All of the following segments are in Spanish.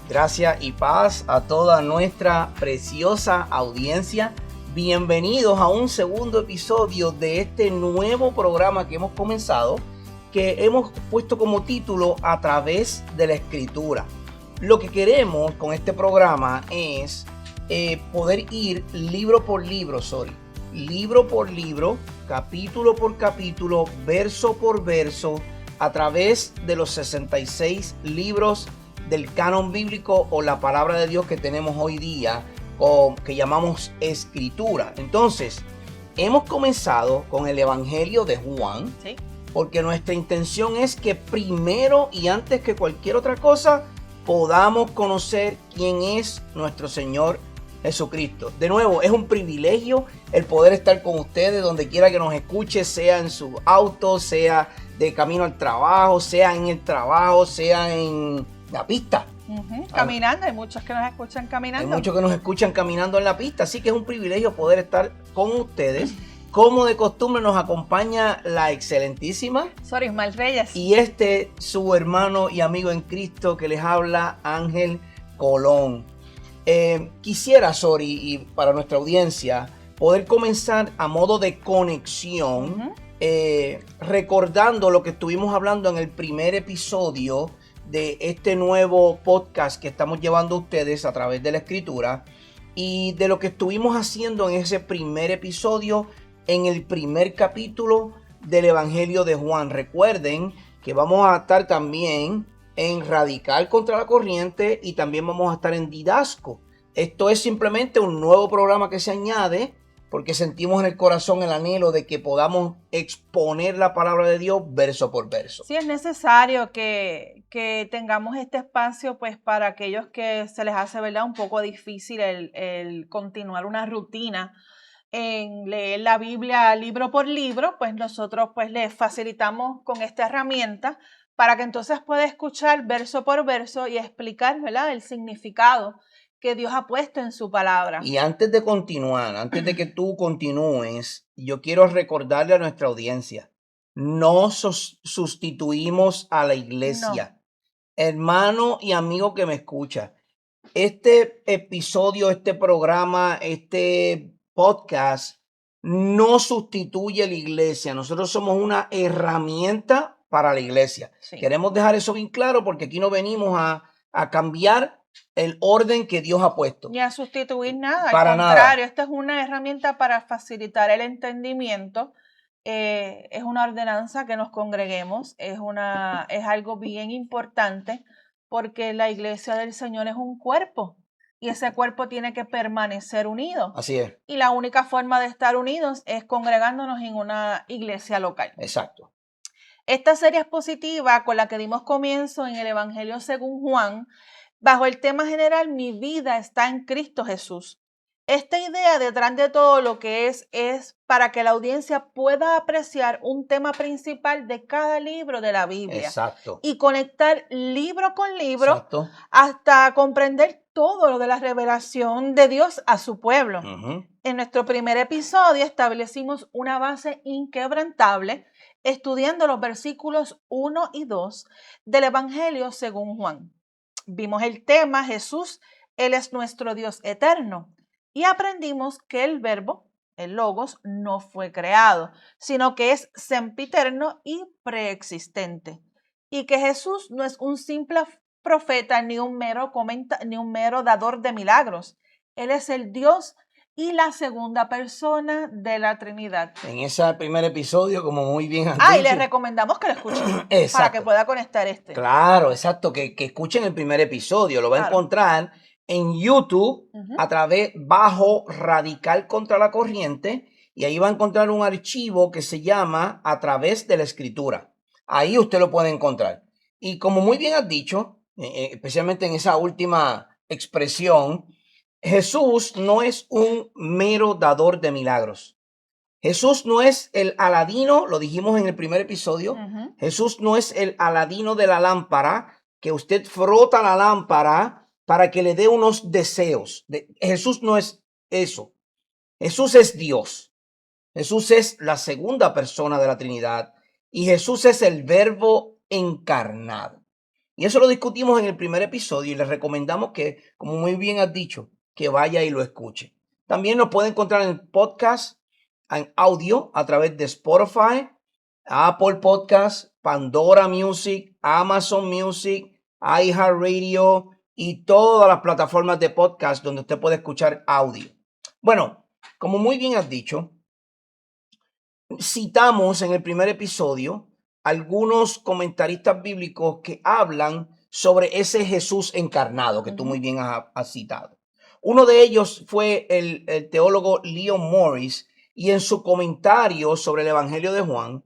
Gracias y paz a toda nuestra preciosa audiencia. Bienvenidos a un segundo episodio de este nuevo programa que hemos comenzado, que hemos puesto como título A través de la Escritura. Lo que queremos con este programa es poder ir libro por libro, capítulo por capítulo, verso por verso, a través de los 66 libros del canon bíblico o la palabra de Dios que tenemos hoy día, o que llamamos Escritura. Entonces, hemos comenzado con el Evangelio de Juan, ¿sí? Porque nuestra intención es que primero y antes que cualquier otra cosa, podamos conocer quién es nuestro Señor Jesucristo. De nuevo, es un privilegio el poder estar con ustedes donde quiera que nos escuche, sea en su auto, sea de camino al trabajo, sea en el trabajo, sea en la pista. Caminando, hay muchos que nos escuchan caminando. Hay muchos que nos escuchan caminando en la pista, así que es un privilegio poder estar con ustedes. Como de costumbre nos acompaña la excelentísima Sor Ismael Reyes. Y su hermano y amigo en Cristo que les habla, Ángel Colón. Quisiera, Sor, y para nuestra audiencia, poder comenzar a modo de conexión, recordando lo que estuvimos hablando en el primer episodio de este nuevo podcast que estamos llevando a ustedes a través de la Escritura, y de lo que estuvimos haciendo en ese primer episodio, en el primer capítulo del Evangelio de Juan. Recuerden que vamos a estar también en Radical contra la Corriente y también vamos a estar en Didasco. Esto es simplemente un nuevo programa que se añade porque sentimos en el corazón el anhelo de que podamos exponer la palabra de Dios verso por verso. Sí, es necesario que tengamos este espacio, pues, para aquellos que se les hace, ¿verdad?, un poco difícil el continuar una rutina en leer la Biblia libro por libro. Pues nosotros pues les facilitamos con esta herramienta para que entonces pueda escuchar verso por verso y explicar, ¿verdad?, el significado que Dios ha puesto en su palabra. Y antes de continuar, antes de que tú continúes, yo quiero recordarle a nuestra audiencia, no sustituimos a la iglesia. No. Hermano y amigo que me escucha, este episodio, este programa, este podcast no sustituye a la iglesia. Nosotros somos una herramienta para la iglesia. Sí. Queremos dejar eso bien claro porque aquí no venimos a cambiar el orden que Dios ha puesto. Ni a sustituir nada. Para al contrario, nada. Esta es una herramienta para facilitar el entendimiento. Es una ordenanza que nos congreguemos. Es algo bien importante porque la iglesia del Señor es un cuerpo y ese cuerpo tiene que permanecer unido. Así es. Y la única forma de estar unidos es congregándonos en una iglesia local. Exacto. Esta serie expositiva con la que dimos comienzo en el Evangelio según Juan, bajo el tema general, mi vida está en Cristo Jesús. Esta idea detrás de todo lo que es para que la audiencia pueda apreciar un tema principal de cada libro de la Biblia. Exacto. Y conectar libro con libro. Exacto. Hasta comprender todo lo de la revelación de Dios a su pueblo. Uh-huh. En nuestro primer episodio establecimos una base inquebrantable estudiando los versículos 1 y 2 del Evangelio según Juan. Vimos el tema Jesús, Él es nuestro Dios eterno. Y aprendimos que el verbo, el logos, no fue creado, sino que es sempiterno y preexistente. Y que Jesús no es un simple profeta ni un mero dador de milagros. Él es el Dios y la segunda persona de la Trinidad. En ese primer episodio, como muy bien has dicho. Y les recomendamos que lo escuchen para que pueda conectar este. Claro, exacto, que escuchen el primer episodio. Lo va a encontrar en YouTube a través bajo Radical contra la Corriente y ahí va a encontrar un archivo que se llama A través de la Escritura. Ahí usted lo puede encontrar. Y como muy bien has dicho, especialmente en esa última expresión, Jesús no es un mero dador de milagros. Jesús no es el Aladino, lo dijimos en el primer episodio. Uh-huh. Jesús no es el Aladino de la lámpara, que usted frota la lámpara para que le dé unos deseos. Jesús no es eso. Jesús es Dios. Jesús es la segunda persona de la Trinidad y Jesús es el Verbo encarnado. Y eso lo discutimos en el primer episodio y les recomendamos que, como muy bien has dicho, que vaya y lo escuche. También nos puede encontrar en el podcast, en audio, a través de Spotify, Apple Podcasts, Pandora Music, Amazon Music, iHeartRadio y todas las plataformas de podcast donde usted puede escuchar audio. Bueno, como muy bien has dicho, citamos en el primer episodio algunos comentaristas bíblicos que hablan sobre ese Jesús encarnado que tú muy bien has citado. Uno de ellos fue el teólogo Leon Morris, y en su comentario sobre el Evangelio de Juan,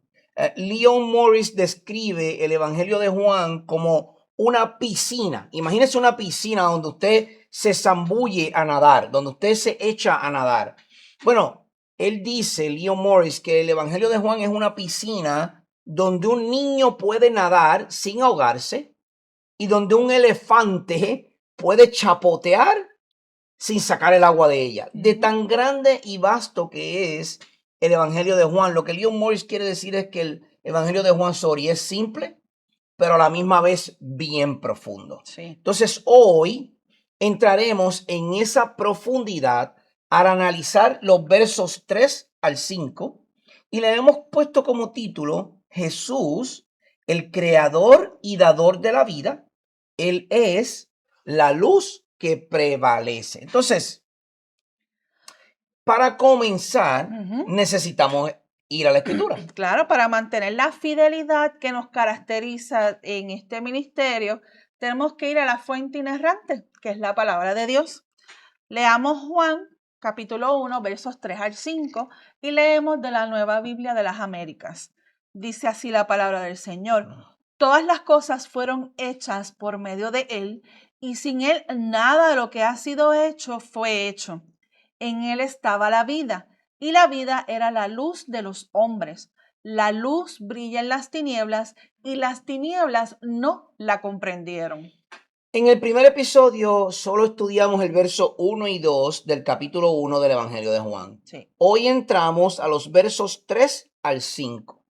Leon Morris describe el Evangelio de Juan como una piscina. Imagínese una piscina donde usted se zambulle a nadar, donde usted se echa a nadar. Bueno, él dice, Leon Morris, que el Evangelio de Juan es una piscina donde un niño puede nadar sin ahogarse y donde un elefante puede chapotear sin sacar el agua de ella. De tan grande y vasto que es el Evangelio de Juan, lo que Leon Morris quiere decir es que el Evangelio de Juan, sorry, es simple, pero a la misma vez bien profundo. Sí. Entonces hoy entraremos en esa profundidad al analizar los versos 3 al 5 y le hemos puesto como título Jesús, el creador y dador de la vida. Él es la luz que prevalece. Entonces, para comenzar, necesitamos ir a la escritura. Claro, para mantener la fidelidad que nos caracteriza en este ministerio, tenemos que ir a la fuente inerrante, que es la palabra de Dios. Leamos Juan, capítulo 1, versos 3 al 5, y leemos de la Nueva Biblia de las Américas. Dice así la palabra del Señor: todas las cosas fueron hechas por medio de Él, y sin Él nada de lo que ha sido hecho fue hecho. En Él estaba la vida, y la vida era la luz de los hombres. La luz brilla en las tinieblas, y las tinieblas no la comprendieron. En el primer episodio solo estudiamos el verso 1 y 2 del capítulo 1 del Evangelio de Juan. Sí. Hoy entramos a los versos 3 al 5.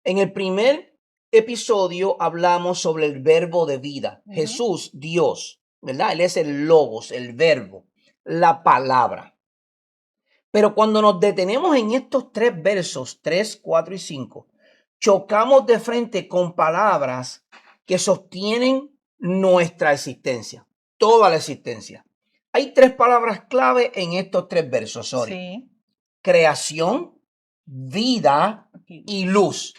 En el primer episodio hablamos sobre el verbo de vida. Jesús, Dios, ¿verdad? Él es el logos, el verbo, la palabra. Pero cuando nos detenemos en estos tres versos, 3, 4 y 5, chocamos de frente con palabras que sostienen nuestra existencia, toda la existencia. Hay tres palabras clave en estos tres versos, sorry. Sí. Creación, vida y luz.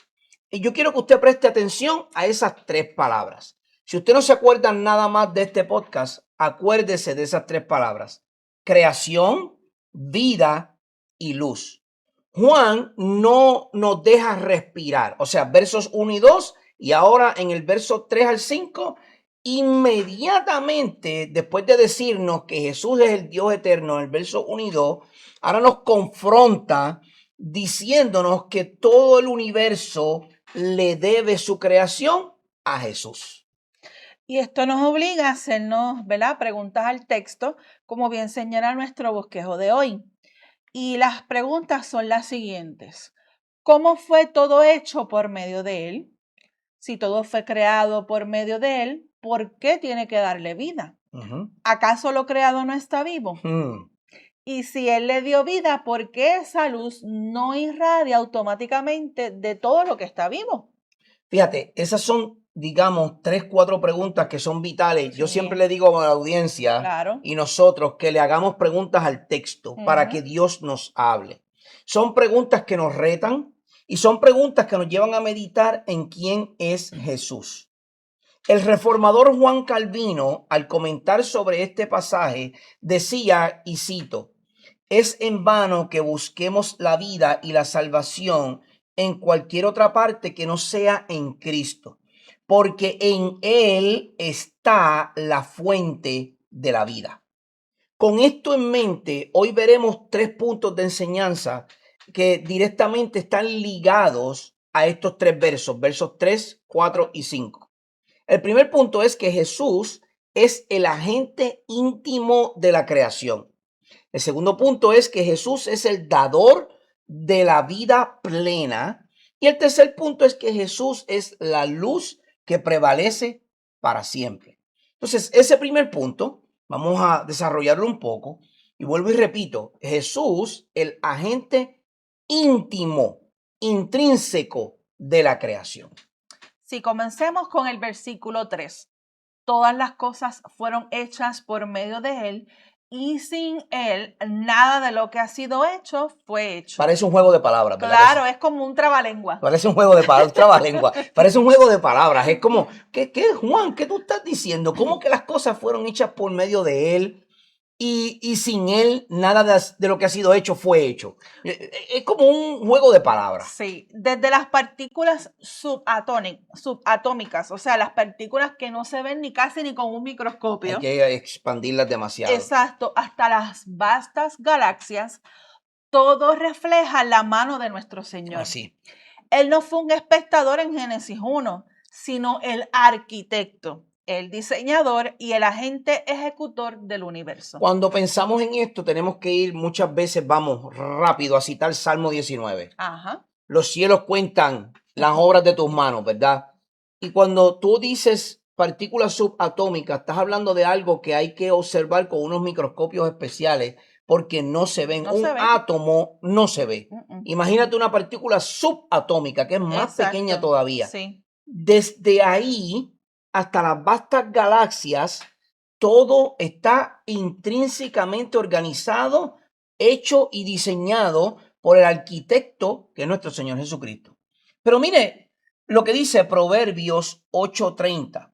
Y yo quiero que usted preste atención a esas tres palabras. Si usted no se acuerda nada más de este podcast, acuérdese de esas tres palabras. Creación, vida y luz. Juan no nos deja respirar. O sea, versos 1 y 2, y ahora en el verso 3 al 5, inmediatamente después de decirnos que Jesús es el Dios eterno, en el verso 1 y 2, ahora nos confronta diciéndonos que todo el universo le debe su creación a Jesús. Y esto nos obliga a hacernos, ¿verdad?, preguntas al texto, como bien señala nuestro bosquejo de hoy. Y las preguntas son las siguientes: ¿cómo fue todo hecho por medio de Él? Si todo fue creado por medio de Él, ¿por qué tiene que darle vida? ¿Acaso lo creado no está vivo? Y si Él le dio vida, ¿por qué esa luz no irradia automáticamente de todo lo que está vivo? Fíjate, esas son, digamos, 3, 4 preguntas que son vitales. Sí. Yo siempre le digo a la audiencia y nosotros que le hagamos preguntas al texto para que Dios nos hable. Son preguntas que nos retan y son preguntas que nos llevan a meditar en quién es Jesús. El reformador Juan Calvino, al comentar sobre este pasaje, decía, y cito: es en vano que busquemos la vida y la salvación en cualquier otra parte que no sea en Cristo, porque en Él está la fuente de la vida. Con esto en mente, hoy veremos 3 puntos de enseñanza que directamente están ligados a estos 3 versos, versos 3, 4 y 5. El primer punto es que Jesús es el agente íntimo de la creación. El segundo punto es que Jesús es el dador de la vida plena. Y el tercer punto es que Jesús es la luz que prevalece para siempre. Entonces, ese primer punto, vamos a desarrollarlo un poco. Y vuelvo y repito, Jesús, el agente íntimo, intrínseco de la creación. Si comencemos con el versículo 3. Todas las cosas fueron hechas por medio de Él, y sin Él nada de lo que ha sido hecho fue hecho. Parece un juego de palabras, ¿verdad? Claro, es como un trabalengua. Parece un juego de palabras, un trabalengua. Parece un juego de palabras. Es como, ¿qué, Juan? ¿Qué tú estás diciendo? ¿Cómo que las cosas fueron hechas por medio de Él? Y sin Él nada de lo que ha sido hecho fue hecho. Es como un juego de palabras. Sí, desde las partículas subatómicas, o sea, las partículas que no se ven ni casi ni con un microscopio. Hay que expandirlas demasiado. Exacto, hasta las vastas galaxias, todo refleja la mano de nuestro Señor. Así. Él no fue un espectador en Génesis 1, sino el arquitecto, el diseñador y el agente ejecutor del universo. Cuando pensamos en esto, tenemos que ir, muchas veces vamos rápido a citar Salmo 19. Ajá. Los cielos cuentan las obras de tus manos, ¿verdad? Y cuando tú dices partículas subatómicas, estás hablando de algo que hay que observar con unos microscopios especiales porque no se ven. No Un se ve. átomo no se ve. Imagínate una partícula subatómica que es más Exacto. pequeña todavía. Sí. Desde ahí hasta las vastas galaxias, todo está intrínsecamente organizado, hecho y diseñado por el arquitecto que es nuestro Señor Jesucristo. Pero mire lo que dice Proverbios 8:30.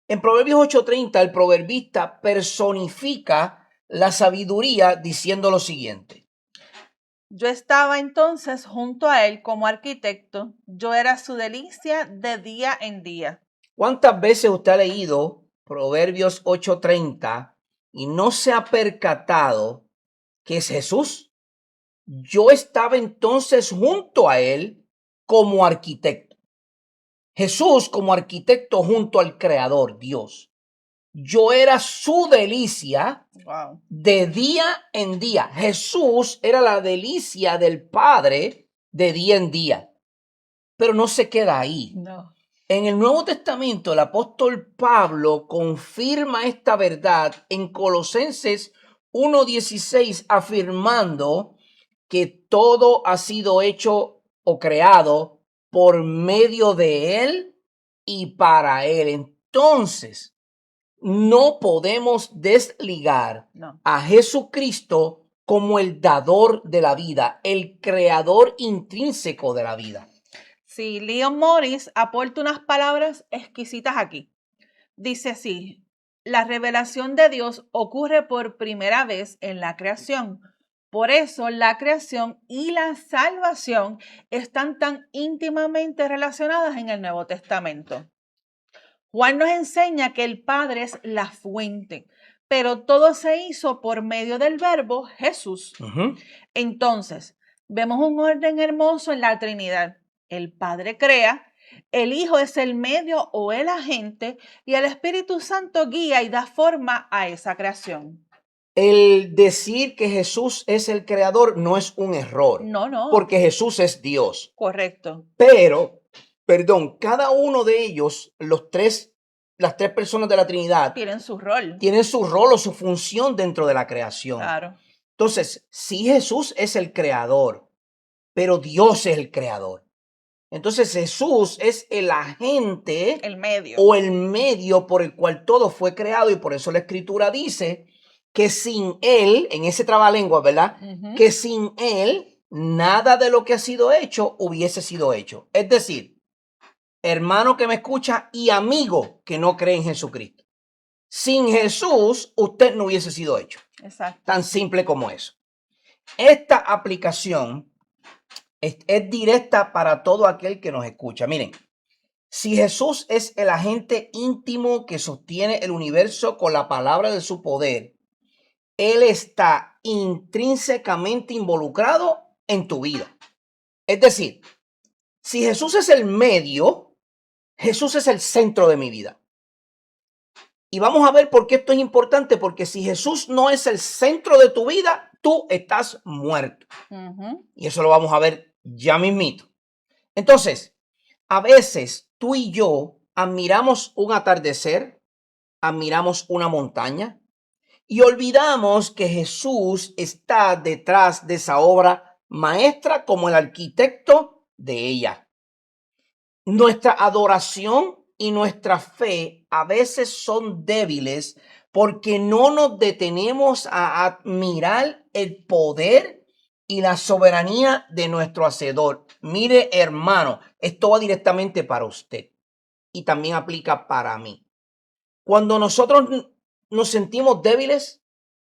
En Proverbios 8:30 el proverbista personifica la sabiduría diciendo lo siguiente. Yo estaba entonces junto a él como arquitecto, yo era su delicia de día en día. ¿Cuántas veces usted ha leído Proverbios 8:30 y no se ha percatado que es Jesús? Yo estaba entonces junto a él como arquitecto. Jesús como arquitecto junto al Creador, Dios. Yo era su delicia de día en día. Jesús era la delicia del Padre de día en día. Pero no se queda ahí. No. En el Nuevo Testamento, el apóstol Pablo confirma esta verdad en Colosenses 1:16, afirmando que todo ha sido hecho o creado por medio de Él y para Él. Entonces, no podemos desligar a Jesucristo como el dador de la vida, el creador intrínseco de la vida. Sí, Leon Morris aporta unas palabras exquisitas aquí. Dice así: la revelación de Dios ocurre por primera vez en la creación. Por eso la creación y la salvación están tan íntimamente relacionadas en el Nuevo Testamento. Juan nos enseña que el Padre es la fuente, pero todo se hizo por medio del Verbo Jesús. Entonces, vemos un orden hermoso en la Trinidad. El Padre crea, el Hijo es el medio o el agente y el Espíritu Santo guía y da forma a esa creación. El decir que Jesús es el creador no es un error. No. Porque Jesús es Dios. Correcto. Pero, cada uno de ellos, las tres personas de la Trinidad, tienen su rol. Tienen su rol o su función dentro de la creación. Claro. Entonces, sí, Jesús es el creador, pero Dios es el creador. Entonces Jesús es el agente, el medio o el medio por el cual todo fue creado, y por eso la Escritura dice que sin Él, en ese trabalengua, ¿verdad? Que sin Él, nada de lo que ha sido hecho hubiese sido hecho. Es decir, hermano que me escucha y amigo que no cree en Jesucristo. Sin Jesús, usted no hubiese sido hecho. Exacto. Tan simple como eso. Esta aplicación es directa para todo aquel que nos escucha. Miren, si Jesús es el agente íntimo que sostiene el universo con la palabra de su poder, Él está intrínsecamente involucrado en tu vida. Es decir, si Jesús es el medio, Jesús es el centro de mi vida. Y vamos a ver por qué esto es importante, porque si Jesús no es el centro de tu vida, tú estás muerto. Y eso lo vamos a ver ya mismito. Entonces, a veces tú y yo admiramos un atardecer, admiramos una montaña y olvidamos que Jesús está detrás de esa obra maestra como el arquitecto de ella. Nuestra adoración y nuestra fe a veces son débiles porque no nos detenemos a admirar el poder y la soberanía de nuestro Hacedor. Mire, hermano, esto va directamente para usted y también aplica para mí. Cuando nosotros nos sentimos débiles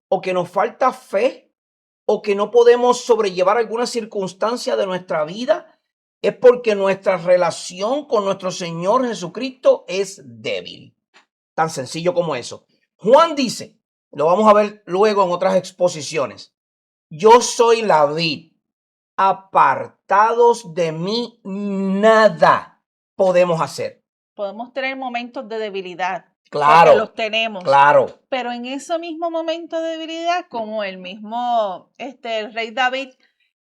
o que nos falta fe o que no podemos sobrellevar alguna circunstancia de nuestra vida, es porque nuestra relación con nuestro Señor Jesucristo es débil. Tan sencillo como eso. Juan dice, lo vamos a ver luego en otras exposiciones, yo soy la vid, apartados de mí nada podemos hacer. Podemos tener momentos de debilidad. Claro, porque los tenemos. Claro. Pero en ese mismo momento de debilidad, como el mismo el rey David,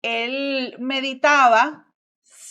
él meditaba,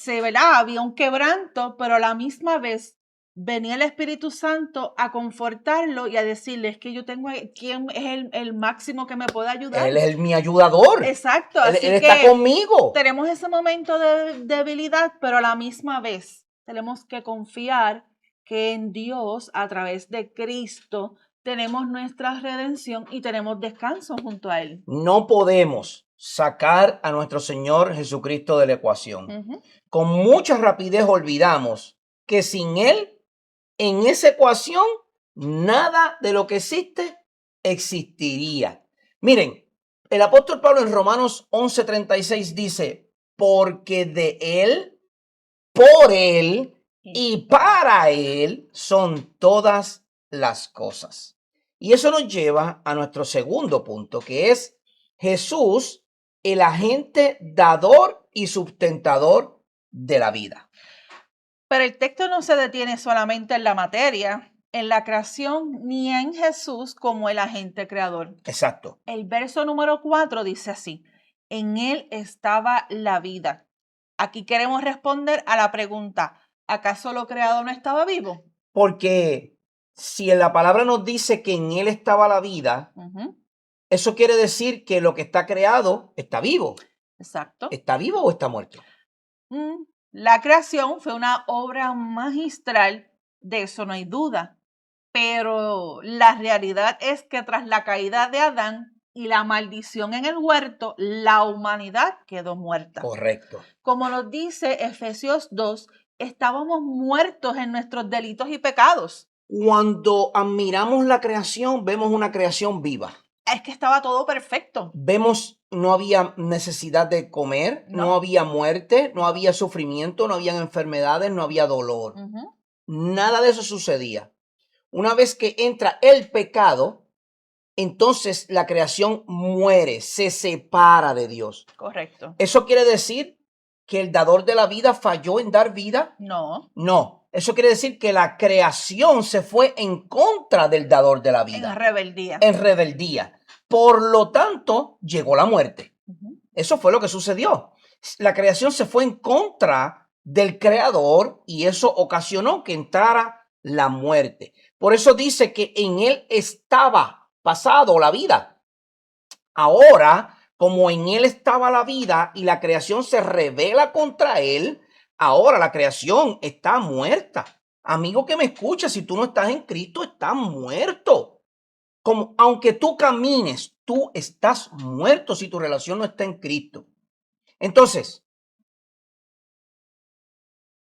¿verdad? Había un quebranto, pero a la misma vez venía el Espíritu Santo a confortarlo y a decirle, es que yo tengo, ¿quién es el máximo que me puede ayudar? Él es mi ayudador. Exacto. Él así está que conmigo. tenemos ese momento de debilidad, pero a la misma vez tenemos que confiar que en Dios, a través de Cristo, tenemos nuestra redención y tenemos descanso junto a Él. No podemos sacar a nuestro Señor Jesucristo de la ecuación. Con mucha rapidez olvidamos que sin Él, en esa ecuación, nada de lo que existe existiría. Miren, el apóstol Pablo en Romanos 11:36 dice, porque de Él, por Él y para Él son todas las cosas. Y eso nos lleva a nuestro segundo punto, que es Jesús, el agente dador y sustentador de la vida. Pero el texto no se detiene solamente en la materia, en la creación, ni en Jesús como el agente creador. Exacto. El verso número 4 dice así, en Él estaba la vida. Aquí queremos responder a la pregunta, ¿acaso lo creado no estaba vivo? Porque si en la palabra nos dice que en Él estaba la vida, eso quiere decir que lo que está creado está vivo. Exacto. ¿Está vivo o está muerto? La creación fue una obra magistral, de eso no hay duda. Pero la realidad es que tras la caída de Adán y la maldición en el huerto, la humanidad quedó muerta. Correcto. Como nos dice Efesios 2, estábamos muertos en nuestros delitos y pecados. Cuando admiramos la creación, vemos una creación viva. Es que estaba todo perfecto. Vemos, no había necesidad de comer, no había muerte, no había sufrimiento, no había enfermedades, no había dolor. Nada de eso sucedía. Una vez que entra el pecado, entonces la creación muere, se separa de Dios. Correcto. ¿Eso quiere decir que el dador de la vida falló en dar vida? No. No. Eso quiere decir que la creación se fue en contra del dador de la vida. En rebeldía. En rebeldía. Por lo tanto, llegó la muerte. Eso fue lo que sucedió. La creación se fue en contra del creador y eso ocasionó que entrara la muerte. Por eso dice que en él estaba pasado la vida. Ahora, como en él estaba la vida y la creación se rebela contra él, ahora la creación está muerta. Amigo que me escucha, si tú no estás en Cristo, estás muerto. Como, aunque tú camines, tú estás muerto si tu relación no está en Cristo. Entonces,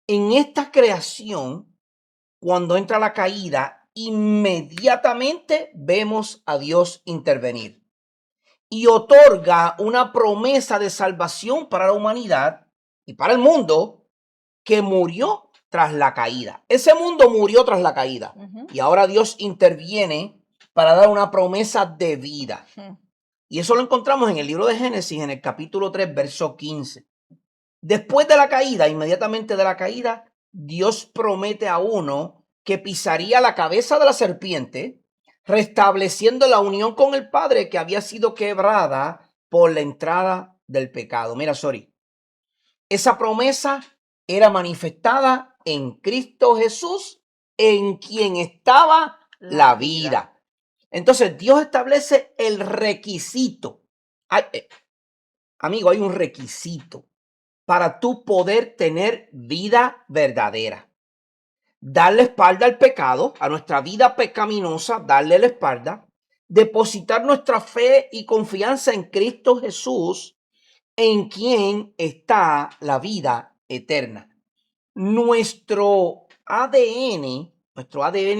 en esta creación, cuando entra la caída, inmediatamente vemos a Dios intervenir y otorga una promesa de salvación para la humanidad y para el mundo que murió tras la caída. Ese mundo murió tras la caída y ahora Dios interviene para dar una promesa de vida. Y eso lo encontramos en el libro de Génesis, en el capítulo 3, verso 15. Después de la caída, inmediatamente de la caída, Dios promete a uno que pisaría la cabeza de la serpiente, restableciendo la unión con el Padre que había sido quebrada por la entrada del pecado. Mira, esa promesa era manifestada en Cristo Jesús, en quien estaba la vida. Entonces Dios establece el requisito. Amigo, hay un requisito para tú poder tener vida verdadera. Darle espalda al pecado, a nuestra vida pecaminosa, darle la espalda, depositar nuestra fe y confianza en Cristo Jesús, en quien está la vida eterna. Nuestro ADN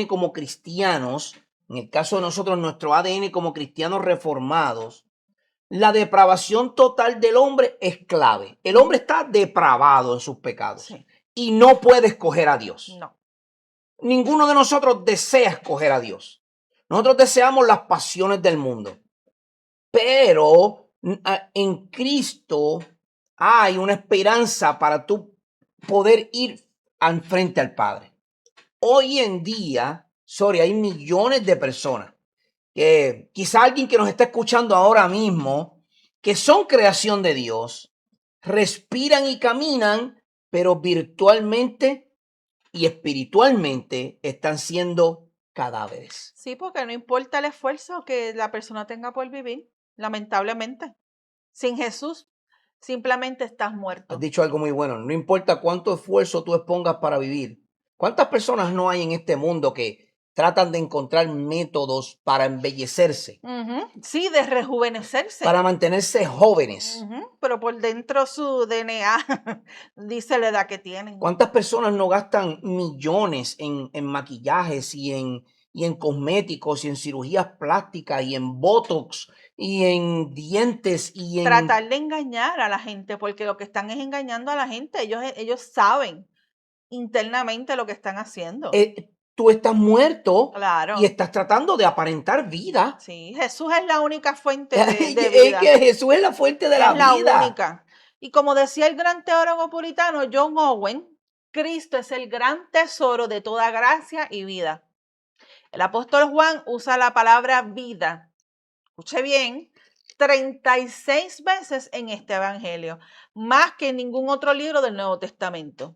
como cristianos, en el caso de nosotros, nuestro ADN como cristianos reformados, la depravación total del hombre es clave. El hombre está depravado en sus pecados y no puede escoger a Dios. No. Ninguno de nosotros desea escoger a Dios. Nosotros deseamos las pasiones del mundo. Pero en Cristo hay una esperanza para tú poder ir al frente al Padre. Hoy en día, hay millones de personas que quizá alguien que nos está escuchando ahora mismo, que son creación de Dios, respiran y caminan, pero virtualmente y espiritualmente están siendo cadáveres. Sí, porque no importa el esfuerzo que la persona tenga por vivir, lamentablemente. Sin Jesús, simplemente estás muerto. Has dicho algo muy bueno. No importa cuánto esfuerzo tú expongas para vivir. ¿Cuántas personas no hay en este mundo que tratan de encontrar métodos para embellecerse? Sí, de rejuvenecerse. Para mantenerse jóvenes. Pero por dentro su DNA dice la edad que tienen. ¿Cuántas personas no gastan millones en maquillajes y en cosméticos y en cirugías plásticas y en botox y en dientes y en... Tratar de engañar a la gente, porque lo que están es engañando a la gente. Ellos saben internamente lo que están haciendo. Tú estás muerto. Claro. Y estás tratando de aparentar vida. Sí, Jesús es la única fuente de vida. Es que Jesús es la fuente de la vida. Es la única. Y como decía el gran teólogo puritano John Owen, Cristo es el gran tesoro de toda gracia y vida. El apóstol Juan usa la palabra vida, escuche bien, 36 veces en este evangelio, más que en ningún otro libro del Nuevo Testamento.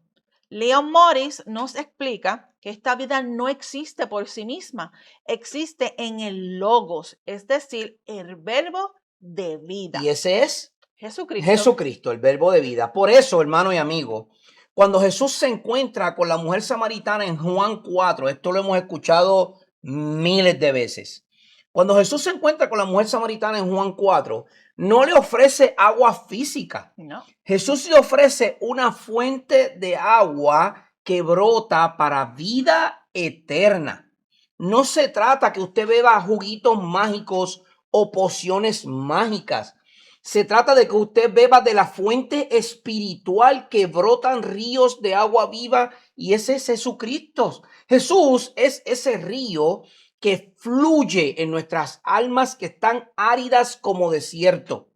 Leon Morris nos explica que esta vida no existe por sí misma, existe en el logos, es decir, el verbo de vida. Y ese es Jesucristo. Jesucristo, el verbo de vida. Por eso, hermano y amigo, cuando Jesús se encuentra con la mujer samaritana en Juan 4, esto lo hemos escuchado miles de veces. Cuando Jesús se encuentra con la mujer samaritana en Juan 4, no le ofrece agua física. No. Jesús le ofrece una fuente de agua que brota para vida eterna. No se trata que usted beba juguitos mágicos o pociones mágicas. Se trata de que usted beba de la fuente espiritual que brotan ríos de agua viva, y ese es Jesucristo. Jesús es ese río que fluye en nuestras almas que están áridas como desierto,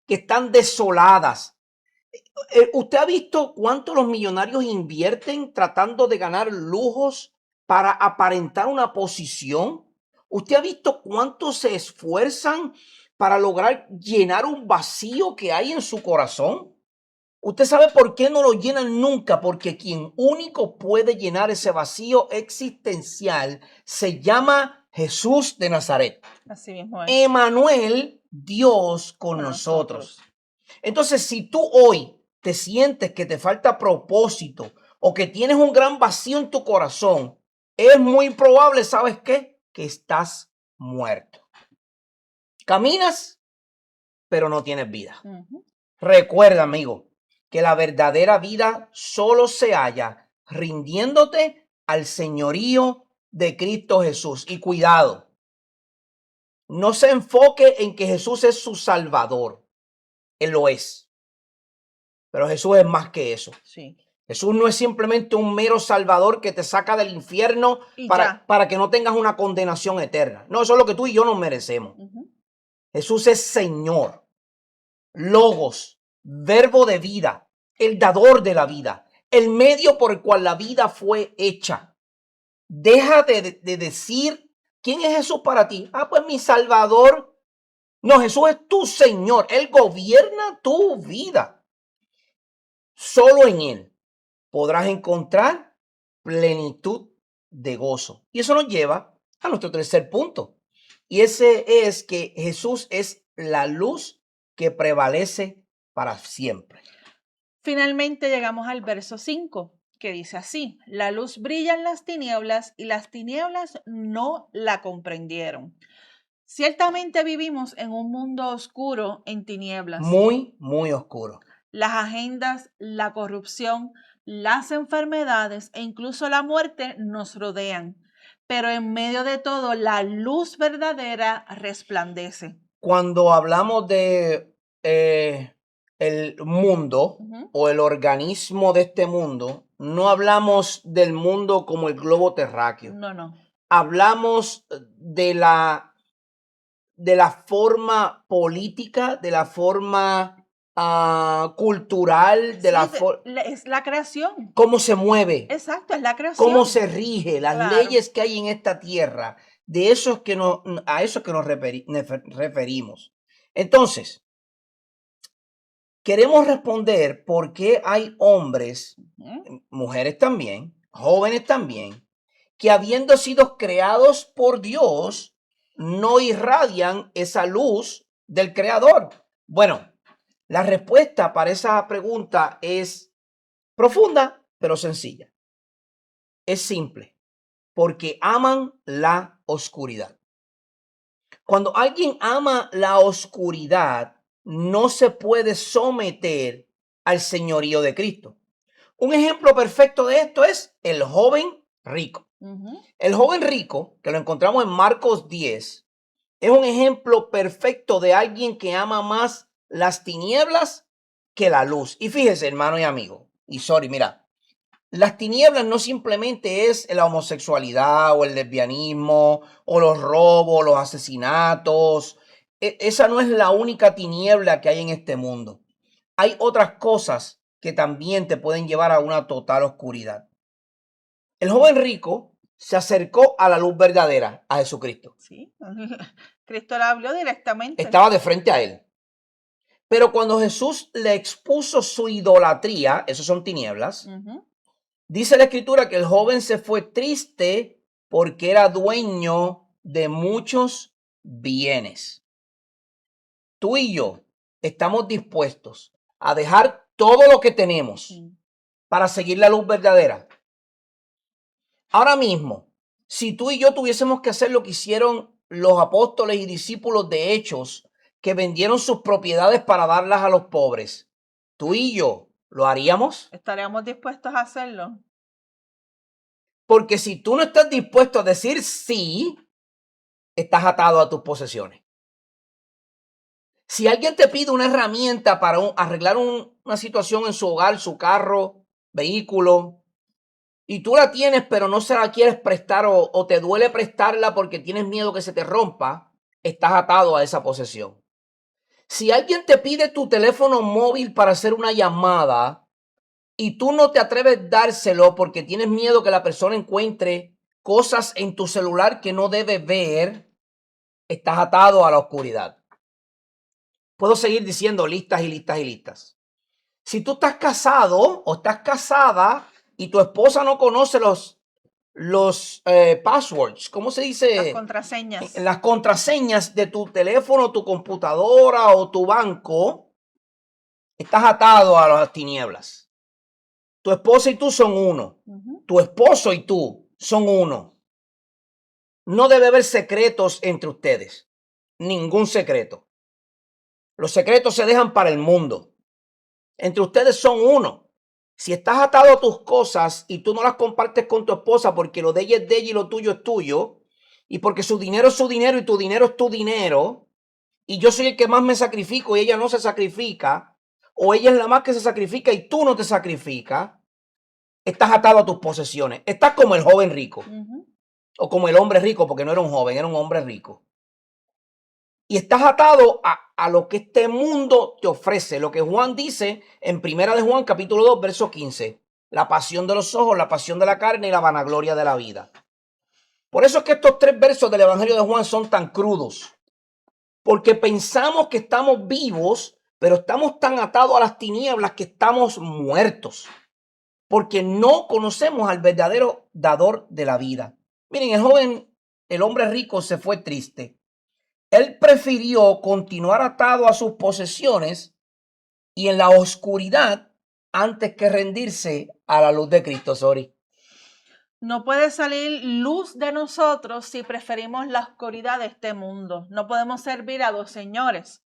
que están desoladas. ¿Usted ha visto cuánto los millonarios invierten tratando de ganar lujos para aparentar una posición? ¿Usted ha visto cuánto se esfuerzan para lograr llenar un vacío que hay en su corazón? ¿Usted sabe por qué no lo llenan nunca? Porque quien único puede llenar ese vacío existencial se llama Jesús de Nazaret. Así mismo es. Emmanuel, Dios con nosotros. Entonces, si tú hoy te sientes que te falta propósito o que tienes un gran vacío en tu corazón, es muy probable, ¿sabes qué? Que estás muerto. Caminas, pero no tienes vida. Recuerda, amigo, que la verdadera vida solo se halla rindiéndote al señorío de Cristo Jesús. Y cuidado, no se enfoque en que Jesús es su Salvador. Él lo es. Pero Jesús es más que eso. Sí. Jesús no es simplemente un mero salvador que te saca del infierno para que no tengas una condenación eterna. No, eso es lo que tú y yo nos merecemos. Jesús es Señor, Logos, verbo de vida, el dador de la vida, el medio por el cual la vida fue hecha. Deja de decir, ¿quién es Jesús para ti? Ah, pues mi Salvador. No, Jesús es tu Señor. Él gobierna tu vida. Solo en Él podrás encontrar plenitud de gozo. Y eso nos lleva a nuestro tercer punto. Y ese es que Jesús es la luz que prevalece para siempre. Finalmente llegamos al verso 5, que dice así: la luz brilla en las tinieblas y las tinieblas no la comprendieron. Ciertamente vivimos en un mundo oscuro en tinieblas. Muy, muy oscuro. Las agendas, la corrupción, las enfermedades e incluso la muerte nos rodean. Pero en medio de todo, la luz verdadera resplandece. Cuando hablamos de el mundo o el organismo de este mundo, no hablamos del mundo como el globo terráqueo. No. Hablamos de la forma política, de la forma cultural, de Sí, es la creación. cómo se mueve, Exacto, es la creación. cómo se rige, las Claro. leyes que hay en esta tierra. De eso es que a eso es que nos referimos. Entonces, queremos responder por qué hay hombres, mujeres también, jóvenes también, que habiendo sido creados por Dios, no irradian esa luz del Creador. Bueno, la respuesta para esa pregunta es profunda, pero sencilla. Es simple, porque aman la oscuridad. Cuando alguien ama la oscuridad, no se puede someter al señorío de Cristo. Un ejemplo perfecto de esto es el joven rico. El joven rico, que lo encontramos en Marcos 10, es un ejemplo perfecto de alguien que ama más las tinieblas que la luz. Y fíjese, hermano y amigo, mira, las tinieblas no simplemente es la homosexualidad o el lesbianismo o los robos, los asesinatos. Esa no es la única tiniebla que hay en este mundo. Hay otras cosas que también te pueden llevar a una total oscuridad. El joven rico se acercó a la luz verdadera, a Jesucristo. Sí, Cristo le habló directamente. Estaba de frente a él. Pero cuando Jesús le expuso su idolatría, esos son tinieblas, dice la escritura que el joven se fue triste porque era dueño de muchos bienes. Tú y yo estamos dispuestos a dejar todo lo que tenemos para seguir la luz verdadera. Ahora mismo, si tú y yo tuviésemos que hacer lo que hicieron los apóstoles y discípulos de Hechos, que vendieron sus propiedades para darlas a los pobres, tú y yo, ¿lo haríamos? ¿Estaríamos dispuestos a hacerlo? Porque si tú no estás dispuesto a decir sí, estás atado a tus posesiones. Si alguien te pide una herramienta para arreglar una situación en su hogar, su carro, vehículo, y tú la tienes pero no se la quieres prestar o te duele prestarla porque tienes miedo que se te rompa, estás atado a esa posesión. Si alguien te pide tu teléfono móvil para hacer una llamada y tú no te atreves a dárselo porque tienes miedo que la persona encuentre cosas en tu celular que no debe ver, estás atado a la oscuridad. Puedo seguir diciendo listas y listas y listas. Si tú estás casado o estás casada y tu esposa no conoce los passwords, ¿cómo se dice? Las contraseñas. Las contraseñas de tu teléfono, tu computadora o tu banco, estás atado a las tinieblas. Tu esposa y tú son uno. Tu esposo y tú son uno. No debe haber secretos entre ustedes. Ningún secreto. Los secretos se dejan para el mundo. Entre ustedes son uno. Si estás atado a tus cosas y tú no las compartes con tu esposa porque lo de ella es de ella y lo tuyo es tuyo, y porque su dinero es su dinero y tu dinero es tu dinero, y yo soy el que más me sacrifico y ella no se sacrifica, o ella es la más que se sacrifica y tú no te sacrificas, estás atado a tus posesiones. Estás como el joven rico, o como el hombre rico, porque no era un joven, era un hombre rico. Y estás atado a lo que este mundo te ofrece, lo que Juan dice en Primera de Juan, capítulo 2, verso 15. La pasión de los ojos, la pasión de la carne y la vanagloria de la vida. Por eso es que estos 3 versos del Evangelio de Juan son tan crudos. Porque pensamos que estamos vivos, pero estamos tan atados a las tinieblas que estamos muertos. porque no conocemos al verdadero dador de la vida. Miren, el hombre rico se fue triste. Él prefirió continuar atado a sus posesiones y en la oscuridad antes que rendirse a la luz de Cristo. Sorry. No puede salir luz de nosotros si preferimos la oscuridad de este mundo. No podemos servir a dos señores.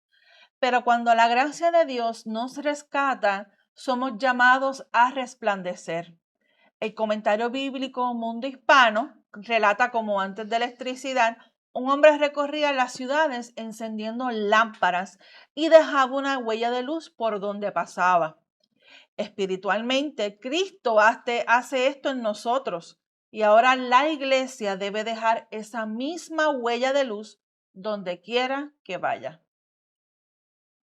Pero cuando la gracia de Dios nos rescata, somos llamados a resplandecer. El comentario bíblico Mundo Hispano relata como antes de la electricidad, un hombre recorría las ciudades encendiendo lámparas y dejaba una huella de luz por donde pasaba. Espiritualmente, Cristo hace esto en nosotros y ahora la iglesia debe dejar esa misma huella de luz donde quiera que vaya.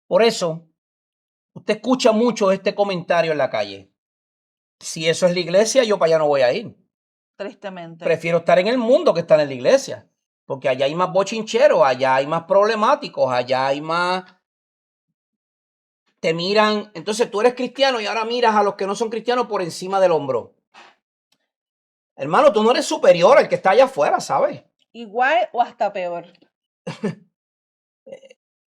Por eso, usted escucha mucho este comentario en la calle. Si eso es la iglesia, yo para allá no voy a ir. Tristemente. Prefiero estar en el mundo que estar en la iglesia, porque allá hay más bochincheros, allá hay más problemáticos, allá hay más... Te miran, entonces tú eres cristiano y ahora miras a los que no son cristianos por encima del hombro. Hermano, tú no eres superior al que está allá afuera, ¿sabes? Igual o hasta peor.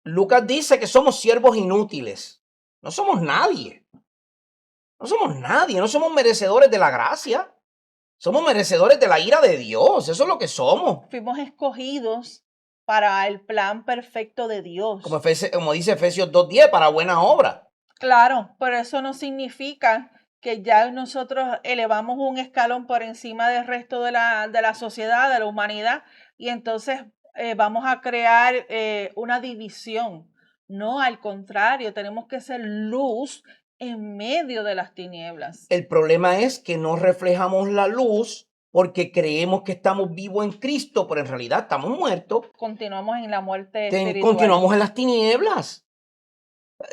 Lucas dice que somos siervos inútiles. No somos nadie. No somos nadie, no somos merecedores de la gracia. Somos merecedores de la ira de Dios, eso es lo que somos. Fuimos escogidos para el plan perfecto de Dios. Como dice Efesios 2:10, para buena obra. Claro, pero eso no significa que ya nosotros elevamos un escalón por encima del resto de la sociedad, de la humanidad, y entonces vamos a crear una división. No, al contrario, tenemos que ser luz en medio de las tinieblas. El problema es que no reflejamos la luz porque creemos que estamos vivos en Cristo, pero en realidad estamos muertos. Continuamos en la muerte espiritual. Continuamos en las tinieblas.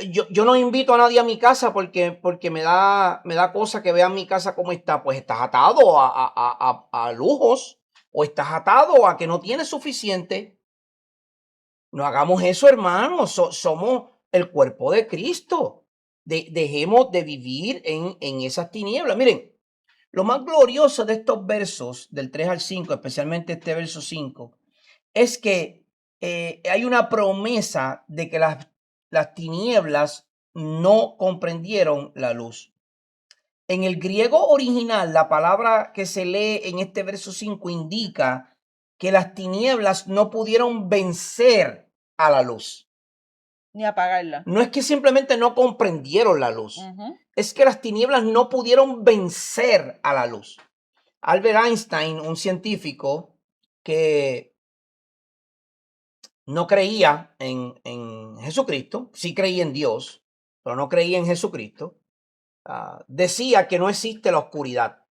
Yo no invito a nadie a mi casa porque me da cosa que vean mi casa como está. Pues estás atado a lujos o estás atado a que no tienes suficiente. No hagamos eso, hermanos. Somos el cuerpo de Cristo. Dejemos de vivir en esas tinieblas. Miren, lo más glorioso de estos versos, del 3 al 5, especialmente este verso 5, es que hay una promesa de que las tinieblas no comprendieron la luz. En el griego original, la palabra que se lee en este verso 5 indica que las tinieblas no pudieron vencer a la luz. Ni apagarla. No es que simplemente no comprendieron la luz. Es que las tinieblas no pudieron vencer a la luz. Albert Einstein, un científico que no creía en Jesucristo, sí creía en Dios, pero no creía en Jesucristo, decía que no existe la oscuridad.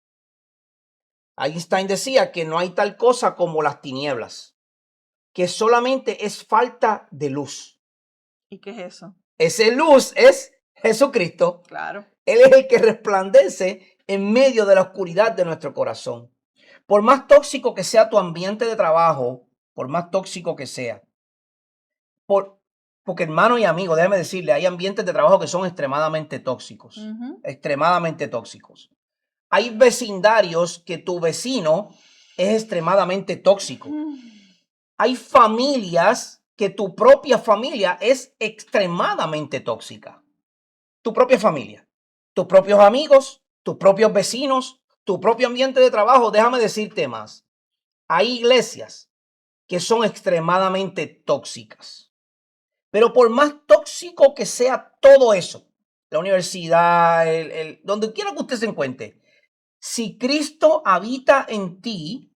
Einstein decía que no hay tal cosa como las tinieblas, que solamente es falta de luz. ¿Y qué es eso? Esa luz es Jesucristo. Claro. Él es el que resplandece en medio de la oscuridad de nuestro corazón. Por más tóxico que sea tu ambiente de trabajo, por más tóxico que sea, porque hermano y amigo, déjame decirle, hay ambientes de trabajo que son extremadamente tóxicos, extremadamente tóxicos. Hay vecindarios que tu vecino es extremadamente tóxico. Hay familias que tu propia familia es extremadamente tóxica. Tu propia familia, tus propios amigos, tus propios vecinos, tu propio ambiente de trabajo. Déjame decirte más. Hay iglesias que son extremadamente tóxicas. Pero por más tóxico que sea todo eso, la universidad, donde quiera que usted se encuentre, si Cristo habita en ti,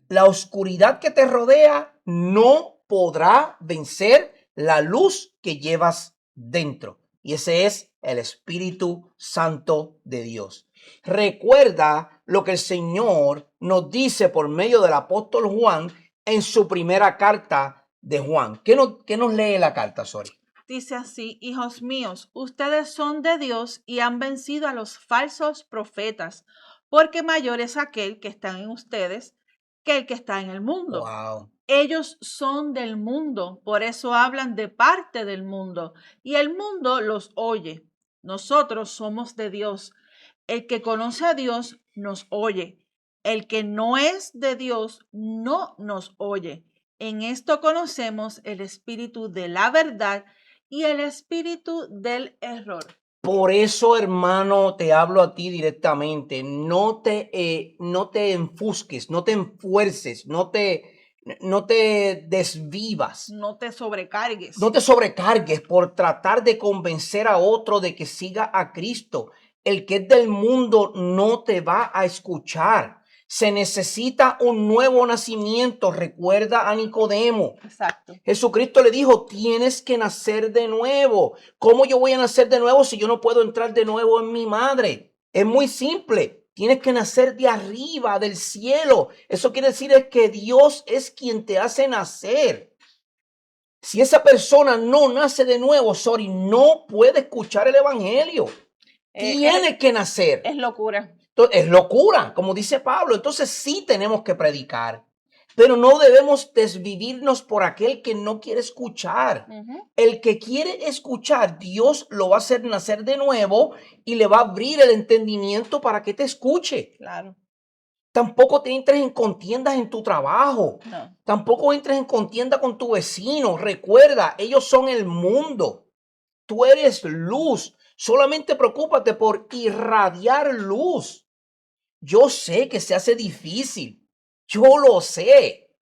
la oscuridad que te rodea no podrá vencer la luz que llevas dentro. Y ese es el Espíritu Santo de Dios. Recuerda lo que el Señor nos dice por medio del apóstol Juan en su primera carta de Juan. ¿Qué nos lee la carta, Sori? Dice así: hijos míos, ustedes son de Dios y han vencido a los falsos profetas, porque mayor es aquel que está en ustedes que el que está en el mundo. Wow. Ellos son del mundo, por eso hablan de parte del mundo, y el mundo los oye. Nosotros somos de Dios. El que conoce a Dios nos oye. El que no es de Dios no nos oye. En esto conocemos el espíritu de la verdad y el espíritu del error. Por eso, hermano, te hablo a ti directamente. No te enfusques, no te enfuerces, no te desvivas. No te sobrecargues. No te sobrecargues por tratar de convencer a otro de que siga a Cristo. El que es del mundo no te va a escuchar. Se necesita un nuevo nacimiento. Recuerda a Nicodemo. Exacto. Jesucristo le dijo, tienes que nacer de nuevo. ¿Cómo yo voy a nacer de nuevo si yo no puedo entrar de nuevo en mi madre? Es muy simple. Tienes que nacer de arriba, del cielo. Eso quiere decir es que Dios es quien te hace nacer. Si esa persona no nace de nuevo, no puede escuchar el evangelio. Tiene que nacer. Es locura. Entonces, es locura, como dice Pablo. Entonces sí tenemos que predicar, pero no debemos desvivirnos por aquel que no quiere escuchar. El que quiere escuchar, Dios lo va a hacer nacer de nuevo y le va a abrir el entendimiento para que te escuche. Claro. Tampoco te entres en contiendas en tu trabajo. No. Tampoco entres en contienda con tu vecino. Recuerda, ellos son el mundo. Tú eres luz. Solamente preocúpate por irradiar luz. Yo sé que se hace difícil. Yo lo sé.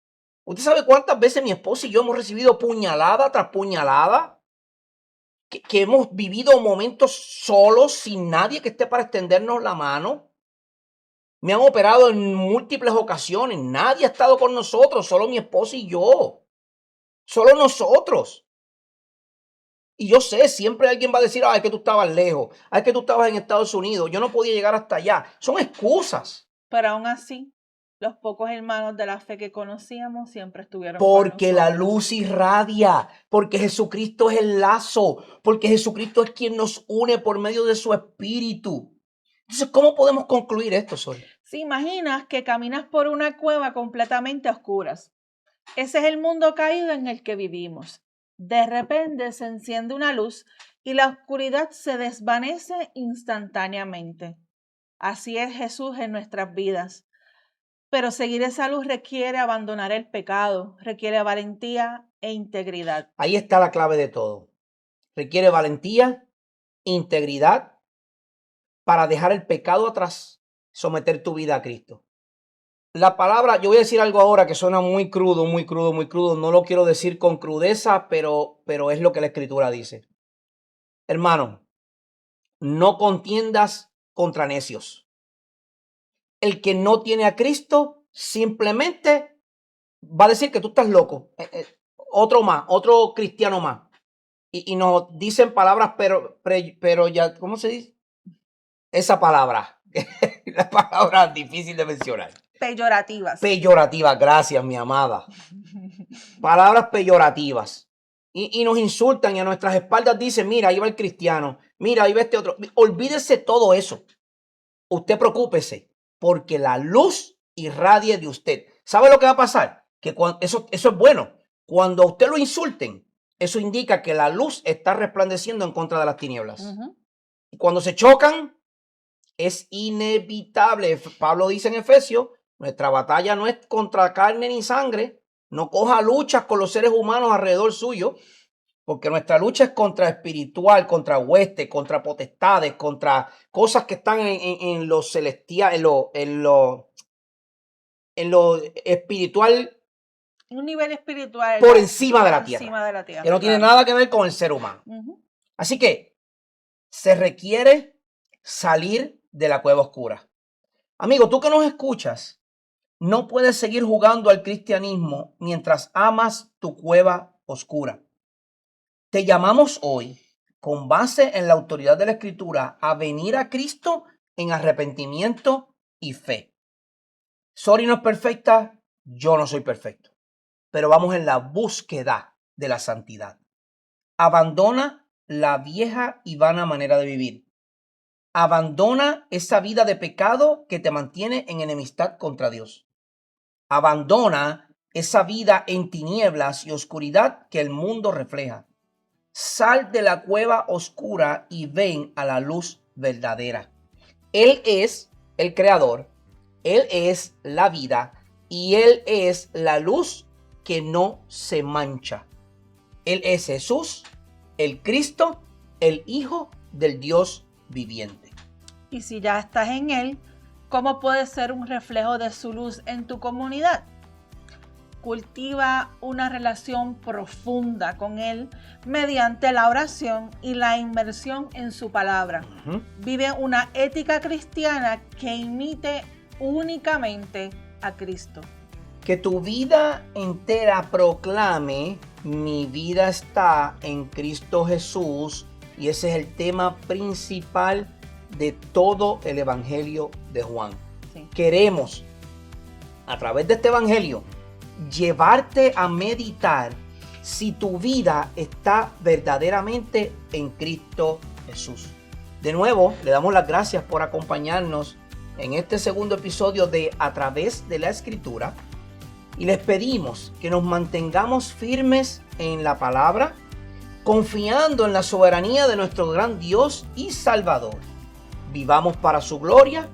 ¿Usted sabe cuántas veces mi esposa y yo hemos recibido puñalada tras puñalada? Que hemos vivido momentos solos, sin nadie que esté para extendernos la mano. Me han operado en múltiples ocasiones. Nadie ha estado con nosotros, solo mi esposa y yo. Solo nosotros. Y yo sé, siempre alguien va a decir, ay, que tú estabas lejos, ay, que tú estabas en Estados Unidos, yo no podía llegar hasta allá. Son excusas. Pero aún así, los pocos hermanos de la fe que conocíamos siempre estuvieron Porque con la nosotros. luz irradia, porque Jesucristo es el lazo, porque Jesucristo es quien nos une por medio de su espíritu. Entonces, ¿cómo podemos concluir esto, Sol? Si imaginas que caminas por una cueva completamente a oscuras, ese es el mundo caído en el que vivimos. De repente se enciende una luz y la oscuridad se desvanece instantáneamente. Así es Jesús en nuestras vidas. Pero seguir esa luz requiere abandonar el pecado, requiere valentía e integridad. Ahí está la clave de todo. Requiere valentía, integridad para dejar el pecado atrás, someter tu vida a Cristo. La palabra, yo voy a decir algo ahora que suena muy crudo, muy crudo, muy crudo. No lo quiero decir con crudeza, pero es lo que la Escritura dice. Hermano, no contiendas contra necios. El que no tiene a Cristo simplemente va a decir que tú estás loco. Otro más, otro cristiano más. Y nos dicen palabras, pero ya, ¿cómo se dice? Esa palabra. La palabra difícil de mencionar. Peyorativas. Peyorativas, gracias, mi amada. Palabras peyorativas. Y nos insultan y a nuestras espaldas dicen, mira, ahí va el cristiano, mira, ahí va este otro. Olvídese todo eso. Usted preocúpese porque la luz irradie de usted. ¿Sabe lo que va a pasar? Que eso es bueno. Cuando a usted lo insulten, eso indica que la luz está resplandeciendo en contra de las tinieblas. Y cuando se chocan, es inevitable. Pablo dice en Efesios, nuestra batalla no es contra carne ni sangre. No coja luchas con los seres humanos alrededor suyo, porque nuestra lucha es contra espiritual, contra huestes, contra potestades, contra cosas que están en lo celestial, en lo espiritual. Un nivel espiritual. Por encima de la tierra. Encima de la tierra, que no tiene nada que ver con el ser humano. Así que se requiere salir de la cueva oscura. Amigo, tú que nos escuchas, no puedes seguir jugando al cristianismo mientras amas tu cueva oscura. Te llamamos hoy, con base en la autoridad de la Escritura, a venir a Cristo en arrepentimiento y fe. Sori no es perfecta, yo no soy perfecto, pero vamos en la búsqueda de la santidad. Abandona la vieja y vana manera de vivir. Abandona esa vida de pecado que te mantiene en enemistad contra Dios. Abandona esa vida en tinieblas y oscuridad que el mundo refleja. Sal de la cueva oscura y ven a la luz verdadera. Él es el creador, Él es la vida y Él es la luz que no se mancha. Él es Jesús, el Cristo, el Hijo del Dios viviente. Y si ya estás en Él, ¿cómo puedes ser un reflejo de su luz en tu comunidad? Cultiva una relación profunda con Él mediante la oración y la inmersión en su palabra. Vive una ética cristiana que imite únicamente a Cristo. Que tu vida entera proclame: mi vida está en Cristo Jesús. Y ese es el tema principal de todo el Evangelio de Juan. Sí. Queremos, a través de este Evangelio, llevarte a meditar si tu vida está verdaderamente en Cristo Jesús. De nuevo, le damos las gracias por acompañarnos en este segundo episodio de A Través de la Escritura. Y les pedimos que nos mantengamos firmes en la palabra, confiando en la soberanía de nuestro gran Dios y Salvador. Vivamos para su gloria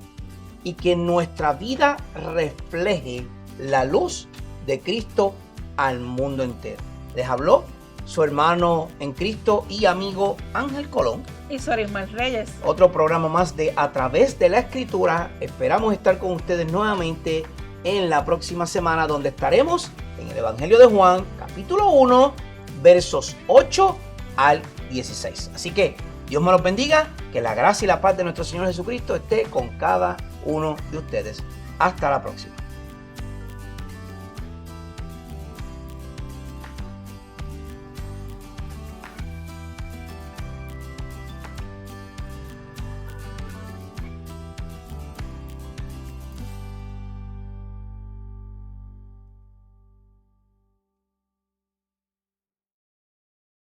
y que nuestra vida refleje la luz de Cristo al mundo entero. Les habló su hermano en Cristo y amigo Ángel Colón. Y Sor Ismael Reyes. Otro programa más de A Través de la Escritura. Esperamos estar con ustedes nuevamente en la próxima semana, donde estaremos en el Evangelio de Juan, capítulo 1, versos 8 al 16. Así que Dios me los bendiga, que la gracia y la paz de nuestro Señor Jesucristo esté con cada uno de ustedes. Hasta la próxima.